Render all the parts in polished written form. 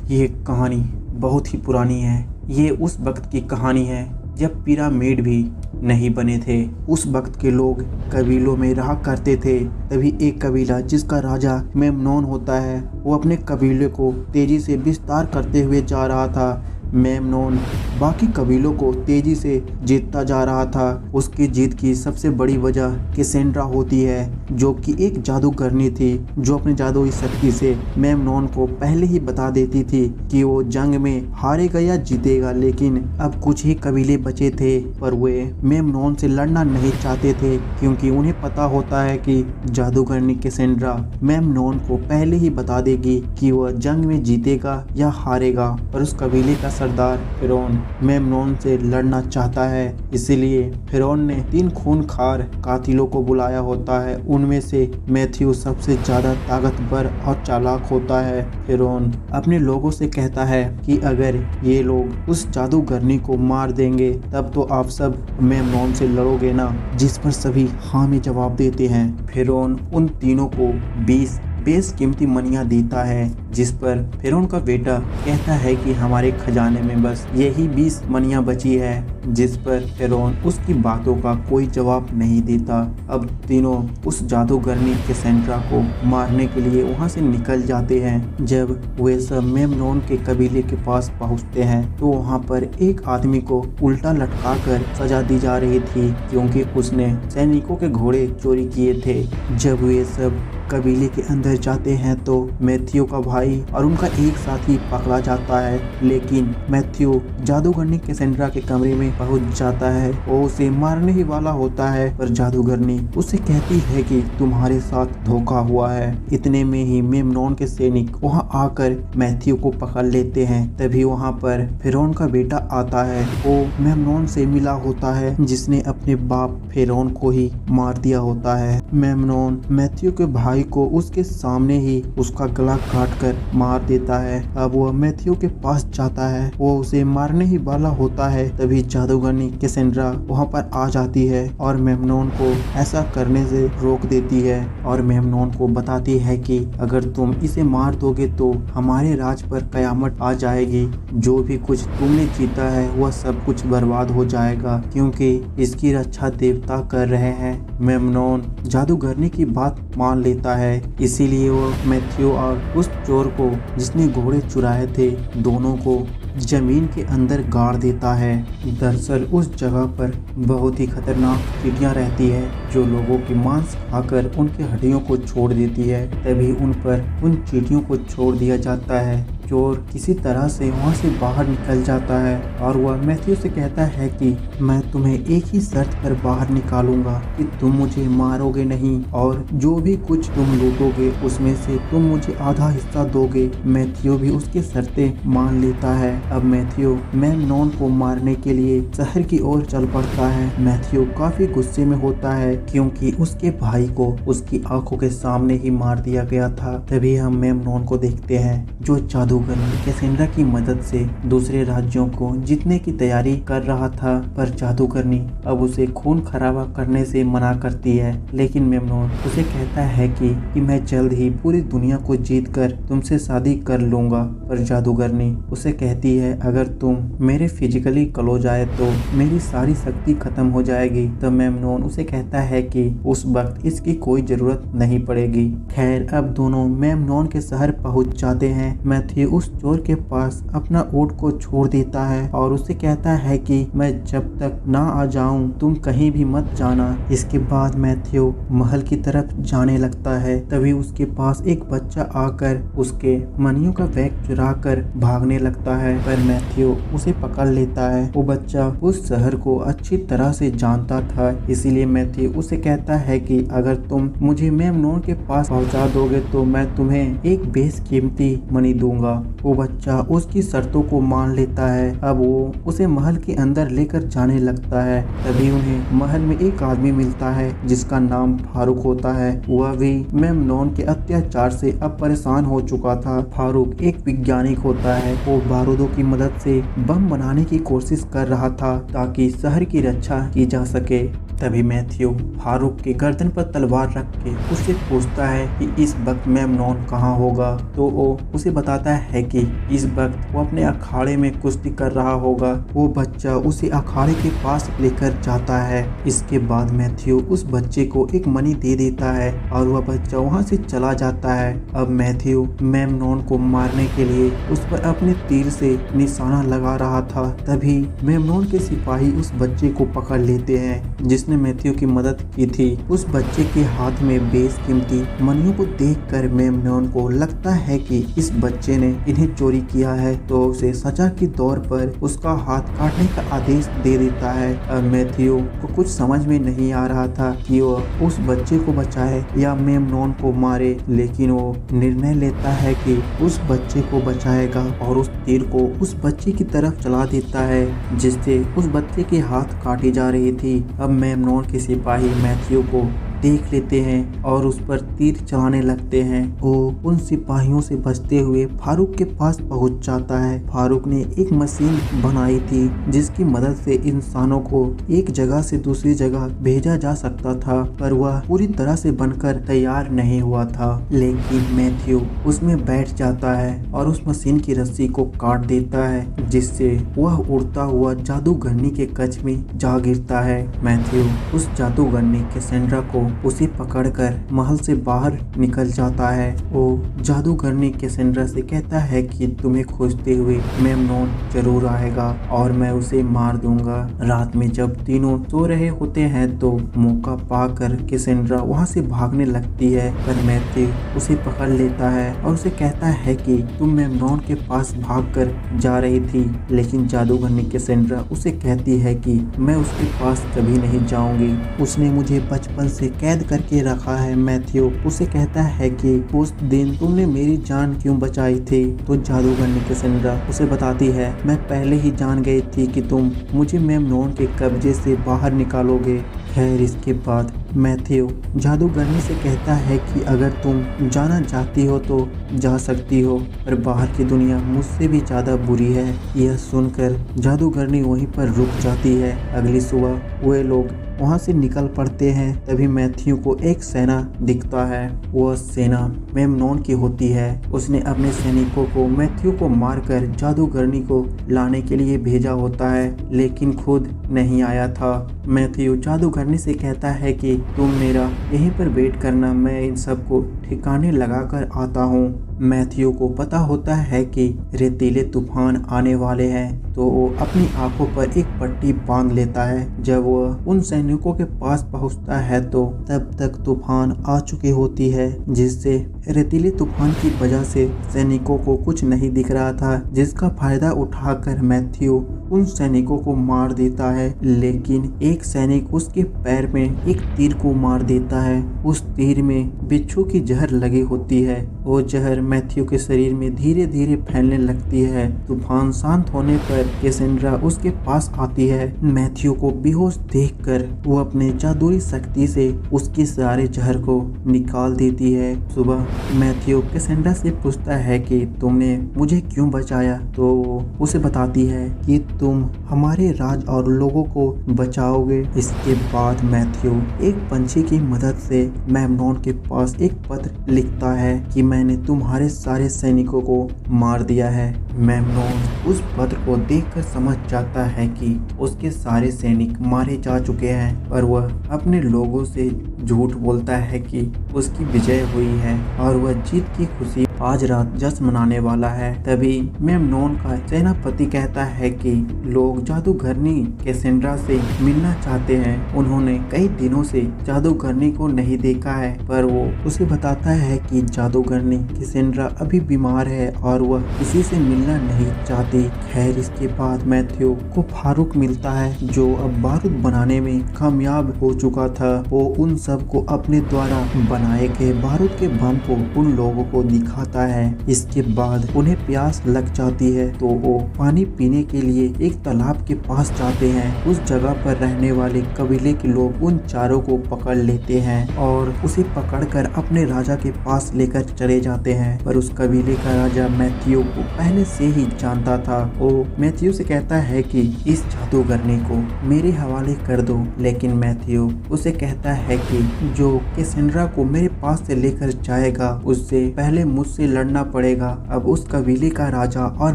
ये कहानी बहुत ही पुरानी है। ये उस वक्त की कहानी है जब पिरामिड भी नहीं बने थे। उस वक्त के लोग कबीलों में रहा करते थे। तभी एक कबीला जिसका राजा मेमनोन होता है, वो अपने कबीले को तेजी से विस्तार करते हुए जा रहा था। मेमनोन बाकी कबीलों को तेजी से जीतता जा रहा था। उसकी जीत की सबसे बड़ी वजह कैसेंड्रा होती है, जो कि एक जादूगरनी थी, जो अपनी जादुई शक्ति से मेमनोन को पहले ही बता देती थी कि वो जंग में हारेगा या जीतेगा। लेकिन अब कुछ ही कबीले बचे थे, पर वे मेमनोन से लड़ना नहीं चाहते थे, क्योंकि उन्हें पता होता है कि जादूगरनी कैसेंड्रा मेमनोन को पहले ही बता देगी कि वह जंग में जीतेगा या हारेगा। और उस कबीले का सरदार फिरौन मेमनोन से लड़ना चाहता है। इसीलिए फिरौन ने 3 खूंखार कातिलों को बुलाया होता है। उनमें से मैथ्यू सबसे ज्यादा ताकतवर और चालाक होता है। फिरौन अपने लोगों से कहता है कि अगर ये लोग उस जादूगरनी को मार देंगे तब तो आप सब मेमनोन से लड़ोगे ना, जिस पर सभी हाँ में जवाब देते हैं। फिरौन उन तीनों को 20 बेशकीमती मनियां देता है, जिस पर फिरौन का बेटा कहता है कि हमारे खजाने में बस यही 20 मनियां बची है, जिस पर फिरौन उसकी बातों का कोई जवाब नहीं देता। अब तीनों उस जादूगरनी कैसेंड्रा को मारने के लिए वहां से निकल जाते हैं। जब वे सब मेमनोन के कबीले के पास पहुंचते हैं तो वहां पर एक आदमी को उल्टा लटकाकर सजा दी जा रही थी, क्योंकि उसने सैनिकों के घोड़े चोरी किए थे। जब वे सब कबीले के अंदर जाते हैं तो मैथ्यू का भाई और उनका एक साथी पकड़ा जाता है। लेकिन मैथ्यू जादूगरनी कैसेंड्रा के कमरे में पहुंच जाता है। वो उसे मारने ही वाला होता है, पर जादूगरनी उसे कहती है कि तुम्हारे साथ धोखा हुआ है। इतने में ही मेमनोन के सैनिक वहां आकर मैथ्यू को पकड़ लेते हैं। तभी वहां पर फिरौन का बेटा आता है। वो मेमनोन से मिला होता है, जिसने अपने बाप फिरौन को ही मार दिया होता है। मेमनोन मैथ्यू के भाई को उसके सामने ही उसका गला काटकर मार देता है। अब वह मैथ्यू के पास जाता है, वो उसे मारने ही वाला होता है। तभी जादूगरनी कैसेंड्रा वहां पर आ जाती है और मेमनोन को ऐसा करने से रोक देती है और मेमनोन को बताती है कि अगर तुम इसे मार दोगे तो हमारे राज पर कयामत आ जाएगी। जो भी कुछ तुमने जीता है वह सब कुछ बर्बाद हो जाएगा, क्योंकि इसकी रक्षा देवता कर रहे हैं। मेमनोन जादूगरनी की बात मान लेता है। इसीलिए वो मैथ्यू और उस चोर को जिसने घोड़े चुराए थे, दोनों को जमीन के अंदर गाड़ देता है। दरअसल उस जगह पर बहुत ही खतरनाक चींटियां रहती है, जो लोगों की मांस खाकर उनकी हड्डियों को छोड़ देती है। तभी उन चींटियों को छोड़ दिया जाता है। चोर किसी तरह से वहाँ से बाहर निकल जाता है और वह मैथ्यू से कहता है कि मैं तुम्हें एक ही शर्त पर बाहर निकालूंगा कि तुम मुझे मारोगे नहीं, और जो भी कुछ तुम लूटोगे उसमें से तुम मुझे आधा हिस्सा दोगे। मैथ्यू भी उसकी शर्तें मान लेता है। अब मैथ्यू मेमनोन को मारने के लिए शहर की ओर चल पड़ता है। मैथ्यू काफी गुस्से में होता है, क्योंकि उसके भाई को उसकी आंखों के सामने ही मार दिया गया था। तभी हम मेमनोन को देखते हैं, जो जादूगरनी कैसेंड्रा की मदद से दूसरे राज्यों को जीतने की तैयारी कर रहा था। पर जादूगरनी अब उसे खून खराबा करने से मना करती है। लेकिन मेमनोन उसे कहता है कि मैं जल्द ही पूरी दुनिया को जीतकर तुमसे शादी कर लूंगा। पर जादूगरनी उसे कहती है अगर तुम मेरे फिजिकली क्लोज आए तो मेरी सारी शक्ति खत्म हो जाएगी। तब मेमनोन उसे कहता है कि उस वक्त इसकी कोई जरूरत नहीं पड़ेगी। खैर, अब दोनों मेमनोन के शहर पहुंच जाते हैं। मैथ्यू उस चोर के पास अपना ऊंट को छोड़ देता है और उसे कहता है कि मैं जब तक ना आ जाऊं तुम कहीं भी मत जाना। इसके बाद मैथ्यू महल की तरफ जाने लगता है। तभी उसके पास एक बच्चा आकर उसके मनियों का बैग चुरा कर भागने लगता है, पर मैथ्यू उसे पकड़ लेता है। वो बच्चा उस शहर को अच्छी तरह से जानता था, इसीलिए मैथ्यू उसे कहता है कि अगर तुम मुझे मेमनोन के पास पहुंचा दोगे तो मैं तुम्हें एक बेशकीमती मनी दूंगा। वो बच्चा उसकी शर्तों को मान लेता है। अब वो उसे महल के अंदर लेकर जाने लगता है। तभी उन्हें महल में एक आदमी मिलता है जिसका नाम फारूक होता है। वह भी मेमनोन के अत्याचार से अब परेशान हो चुका था। फारूक एक वैज्ञानिक होता है। वो बारूदों की मदद से बम बनाने की कोशिश कर रहा था ताकि शहर की रक्षा की जा सके। तभी मैथ्यू फारूक के गर्दन पर तलवार रख के उससे पूछता है कि इस वक्त मेमनॉन कहाँ होगा। तो वो उसे बताता है कि इस वक्त वो अपने अखाड़े में कुश्ती कर रहा होगा। वो बच्चा उसे अखाड़े के पास लेकर जाता है। इसके बाद मैथ्यू उस बच्चे को एक मनी दे देता है और वह बच्चा वहाँ से चला जाता है। अब मैथ्यू मेमनॉन को मारने के लिए उस पर अपने तीर से निशाना लगा रहा था। तभी मेमनॉन के सिपाही उस बच्चे को पकड़ लेते हैं जिसने मैथ्यू की मदद की थी। उस बच्चे के हाथ में बेशकीमती मनियों को देखकर मेमनॉन को लगता है कि इस बच्चे ने इन्हें चोरी किया है, तो उसे सजा के तौर पर उसका हाथ काटने का आदेश दे देता है। अब मैथ्यू को कुछ समझ में नहीं आ रहा था कि वह उस बच्चे को बचाए या मेमनॉन को मारे, लेकिन वो निर्णय लेता है कि उस बच्चे को बचाएगा और उस तीर को उस बच्चे की तरफ चला देता है जिससे उस बच्चे के हाथ काटी जा रही थी। अब मेमनॉन के सिपाही मैथ्यू को देख लेते हैं और उस पर तीर चलाने लगते हैं। वो उन सिपाहियों से बचते हुए फारूक के पास पहुंच जाता है। फारूक ने एक मशीन बनाई थी जिसकी मदद से इंसानों को एक जगह से दूसरी जगह भेजा जा सकता था, पर वह पूरी तरह से बनकर तैयार नहीं हुआ था। लेकिन मैथ्यू उसमें बैठ जाता है और उस मशीन की रस्सी को काट देता है जिससे वह उड़ता हुआ जादूगरनी के कच्छ में जा गिरता है। मैथ्यू उस जादूगरनी कैसेंड्रा को उसे पकड़कर महल से बाहर निकल जाता है। वो जादूगरनी कैसेंड्रा से कहता है कि तुम्हें खोजते हुए मेमनॉन जरूर आएगा और मैं उसे मार दूंगा। रात में जब तीनों सो रहे होते हैं तो मौका पाकर कैसेंड्रा वहां से भागने लगती है, पर मैथ्यू उसे पकड़ लेता है और उसे कहता है कि तुम मेमनॉन के पास भागकर जा रही थी। लेकिन जादूगरनी कैसेंड्रा उसे कहती है कि मैं उसके पास कभी नहीं जाऊंगी, उसने मुझे बचपन से कैद करके रखा है। मैथ्यू उसे कहता है कि उस दिन तुमने मेरी जान क्यों बचाई थी। तो जादूगरनी कैसेंड्रा उसे बताती है मैं पहले ही जान गई थी कि तुम मुझे मेमनॉन के कब्जे से बाहर निकालोगे। खैर इसके बाद मैथ्यू जादूगरनी से कहता है कि अगर तुम जाना चाहती हो तो जा सकती हो, पर बाहर की दुनिया मुझसे भी ज़्यादा बुरी है। यह सुनकर जादूगरनी वहीं पर रुक जाती है। अगली सुबह वे लोग वहां से निकल पड़ते हैं। तभी मैथ्यू को एक सेना दिखता है। वह सेना मेमनॉन की होती है। उसने अपने सैनिकों को मैथ्यू को मारकर जादूगरनी को लाने के लिए भेजा होता है, लेकिन खुद नहीं आया था। मैथ्यू जादूगरनी से कहता है कि तुम मेरा यहीं पर वेट करना, मैं इन सबको ठिकाने लगाकर आता हूँ। मैथ्यू को पता होता है कि रेतीले तूफान आने वाले हैं, तो वो अपनी आंखों पर एक पट्टी बांध लेता है। जब वह उन सैनिकों के पास पहुंचता है तो तब तक तूफान आ चुकी होती है, जिससे रेतीले तूफान की वजह से सैनिकों को कुछ नहीं दिख रहा था, जिसका फायदा उठाकर मैथ्यू उन सैनिकों को मार देता है। लेकिन एक सैनिक उसके पैर में एक तीर को मार देता है। उस तीर में बिच्छू की जहर लगी होती है। वो जहर मैथ्यू के शरीर में धीरे धीरे फैलने लगती है। तूफान शांत होने पर कैसेंड्रा उसके पास आती है। मैथ्यू को बेहोश देखकर वो अपने जादुई शक्ति से उसके सारे जहर को निकाल देती है। सुबह मैथ्यू कैसेंड्रा से पूछता है कि तुमने मुझे क्यों बचाया, तो उसे बताती है कि तुम हमारे राज और लोगों को बचाओगे। इसके बाद मैथ्यू एक पंछी की मदद से मेमनॉन के पास एक पत्र लिखता है कि मैंने तुम्हारे सारे सैनिकों को मार दिया है। मेमनॉन उस पत्र को देखकर समझ जाता है कि उसके सारे सैनिक मारे जा चुके हैं, पर वह अपने लोगों से झूठ बोलता है कि उसकी विजय हुई है और वह जीत की खुशी आज रात जश्न मनाने वाला है। तभी मेमनॉन का सेनापति कहता है कि लोग जादूगरनी कैसेंड्रा से मिलना चाहते हैं। उन्होंने कई दिनों से जादूगरनी को नहीं देखा है, पर वो उसे बताता है कि जादूगरनी कैसेंड्रा अभी बीमार है और वह किसी से मिलना नहीं चाहती। खैर इसके बाद मैथ्यू को फारूक मिलता है, जो अब बारूद बनाने में कामयाब हो चुका था। वो उन सब को अपने द्वारा बनाए गए बारूद के बम को उन लोगों को दिखाता है। इसके बाद उन्हें प्यास लग जाती है, तो वो पानी पीने के लिए एक तालाब के पास जाते हैं। उस जगह पर रहने वाले कबीले के लोग उन चारों को पकड़ लेते हैं और उसे पकड़कर अपने राजा के पास लेकर चले जाते हैं। पर उस कबीले का राजा मैथ्यू को पहले से ही जानता था। वो मैथ्यू से कहता है कि इस जादूगरनी को मेरे हवाले कर दो, लेकिन मैथ्यू उसे कहता है कि जो कैसेंड्रा को मेरे पास से लेकर जाएगा उससे पहले मुझसे लड़ना पड़ेगा। अब उस कबीले का राजा और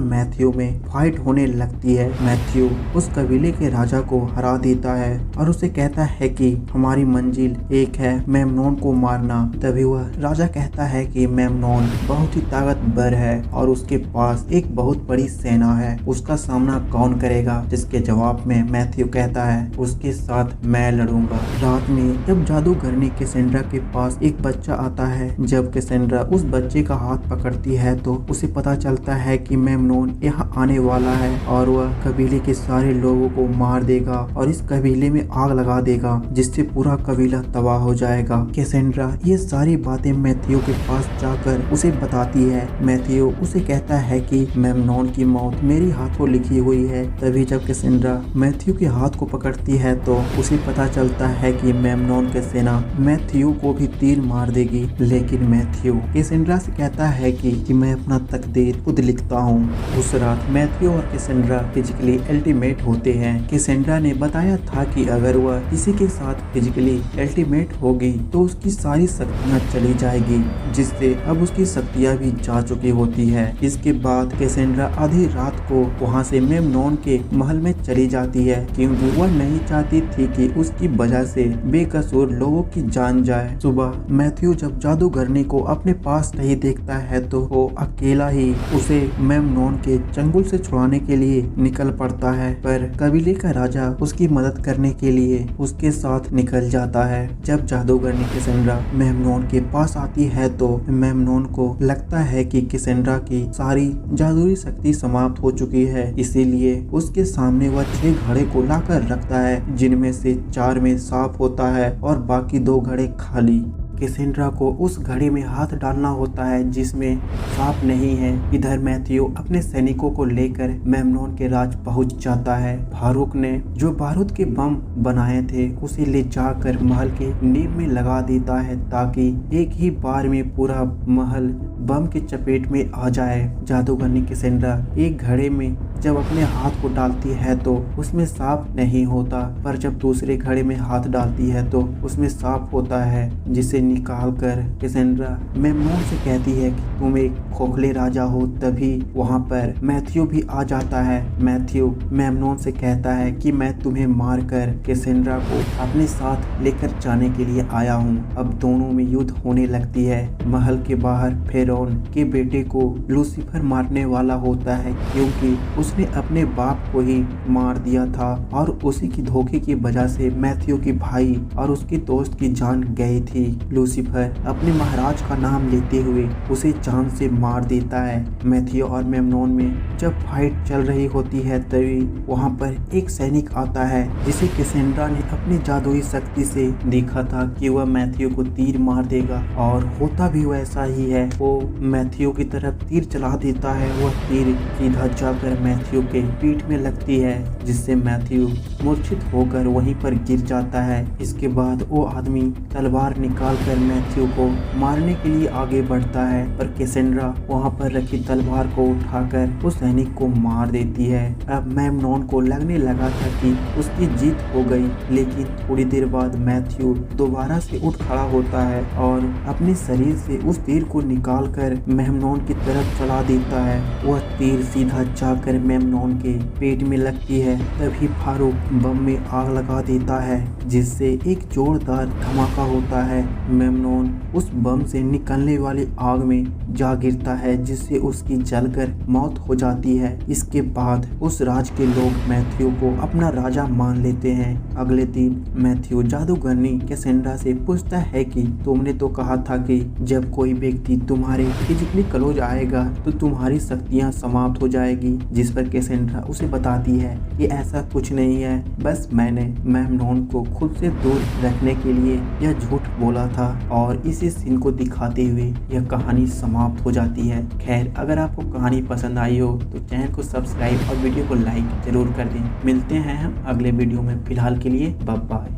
मैथ्यू में फाइट होने लगती है। मैथ्यू उस कबीले के राजा को हरा देता है और उसे कहता है कि हमारी मंजिल एक है, मेमनोन को मारना। तभी वह राजा कहता है कि मेमनोन बहुत ही ताकतवर है और उसके पास एक बहुत बड़ी सेना है, उसका सामना कौन करेगा? जिसके जवाब में मैथ्यू कहता है उसके साथ मैं लड़ूंगा। रात में जब जादूगरनी कैसेंड्रा के पास एक बच्चा आता है, जब कैसेंड्रा उस बच्चे का हाथ पकड़ती है तो उसे पता चलता है कि मेमनोन यहाँ आने वाला है और वह कबीले के सारे लोगों को मार देगा और इस कबीले में आग लगा देगा, जिससे पूरा कबीला तबाह हो जाएगा। कैसेंड्रा ये सारी बातें मैथ्यू के पास जाकर उसे बताती है। मैथ्यू उसे कहता है कि मेमनोन की मौत मेरी हाथों लिखी हुई है। तभी जब कैसेंड्रा मैथ्यू के हाथ को पकड़ती है तो उसे पता चलता है कि मेमनोन की सेना मैथ्यू को भी तीर मार देगी, लेकिन मैथ्यू कैसेंड्रा से कहता है कि मैं अपना तकदीर खुद लिखता हूँ। उस रात मैथ्यू और कैसेंड्रा फिजिकली अल्टीमेट होते हैं। कैसेंड्रा ने बताया था कि अगर वह किसी के साथ फिजिकली अल्टीमेट होगी तो उसकी सारी शक्तियाँ चली जाएगी, जिससे अब उसकी शक्तियाँ भी जा चुकी होती है। इसके बाद कैसेंड्रा आधी रात को वहाँ से मेमनोन के महल में चली जाती है, क्योंकि वह नहीं चाहती थी कि उसकी वजह से बेकसूर लोगों की जान जाए। सुबह मैथ्यू जब जादूगरनी को अपने पास नहीं देखता है तो वो अकेला ही उसे मेमनोन के चंगुल से छुड़ाने के लिए निकल पड़ता है, पर कबीले का राजा उसकी मदद करने के लिए उसके साथ निकल जाता है। जब जादूगरनी कैसेंड्रा मेमनोन के पास आती है तो मेमनोन को लगता है कि कैसेंड्रा की सारी जादुई शक्ति समाप्त हो चुकी है, इसीलिए उसके सामने वह 6 घड़े को लाकर रखता है, जिनमें से 4 में सांप होता है और बाकी 2 घड़े खाली। कैसेंड्रा को उस घड़ी में हाथ डालना होता है जिसमें सांप नहीं है। इधर मैथ्यू अपने सैनिकों को लेकर मेमनोन के राज पहुंच जाता है। फारूक ने जो बारूद के बम बनाए थे उसे ले जाकर महल के नींव में लगा देता है, ताकि एक ही बार में पूरा महल बम की चपेट में आ जाए। जादूगरनी कैसेंड्रा एक घड़े में जब अपने हाथ को डालती है तो उसमें सांप नहीं होता, पर जब दूसरे घड़े में हाथ डालती है तो उसमें सांप होता है, जिसे निकाल कर कैसेंड्रा मेमनोन से कहती है कि तुम एक खोखले राजा हो। तभी वहाँ पर मैथ्यू भी आ जाता है। मैथ्यू मेमनोन से कहता है कि मैं तुम्हें मार कर कैसेंड्रा को अपने साथ लेकर जाने के लिए आया हूँ। अब दोनों में युद्ध होने लगती है। महल के बाहर फेरोन के बेटे को लूसीफर मारने वाला होता है, क्योंकि उसने अपने बाप को ही मार दिया था और उसी की धोखे की वजह से मैथ्यू की भाई और उसके दोस्त की जान गई थी। लूसीफर अपने महाराज का नाम लेते हुए उसे जान से मार देता है। मैथ्यू और मेमनोन में जब फाइट चल रही होती है तभी वहाँ पर एक सैनिक आता है, जिसे कैसेंड्रा ने अपनी जादुई शक्ति से देखा था कि वह मैथ्यू को तीर मार देगा, और होता भी वैसा ही है। वो मैथ्यू की तरफ तीर चला देता है। वह तीर सीधा जाकर मैथ्यू के पीठ में लगती है, जिससे मैथ्यू मूर्छित होकर वहीं पर गिर जाता है। इसके बाद वो आदमी तलवार निकाल कर मैथ्यू को मारने के लिए आगे बढ़ता है, पर कैसेंड्रा वहां पर रखी तलवार को उठाकर उस सैनिक को मार देती है। अब मेमनोन को लगने लगा था कि उसकी जीत हो गई, लेकिन थोड़ी देर बाद मैथ्यू दोबारा से उठ खड़ा होता है और अपने शरीर से उस तीर को निकाल कर मेमनोन की तरफ चला देता है। वह तीर सीधा जाकर मेमनोन के पेट में लगती है। तभी फारूक बम में आग लगा देता है, जिससे एक जोरदार धमाका होता है। मेमनोन उस बम से निकलने वाली आग में जा गिरता है, जिससे उसकी जलकर मौत हो जाती है। इसके बाद उस राज के लोग मैथ्यू को अपना राजा मान लेते हैं। अगले दिन मैथ्यू जादूगरनी कैसेंड्रा से पूछता है कि तुमने तो कहा था कि जब कोई व्यक्ति तुम्हारे फिजिकली क्लोज आएगा तो तुम्हारी शक्तियां समाप्त हो जाएगी, जिस जिस पर कैसेंड्रा उसे बताती है कि ऐसा कुछ नहीं है, बस मैंने मेमनॉन को खुद से दूर रखने के लिए यह झूठ बोला था। और इसी सीन को दिखाते हुए यह कहानी समाप्त हो जाती है। खैर, अगर आपको कहानी पसंद आई हो तो चैनल को सब्सक्राइब और वीडियो को लाइक जरूर कर दें। मिलते हैं हम अगले वीडियो में, फिलहाल के लिए बाय बाय।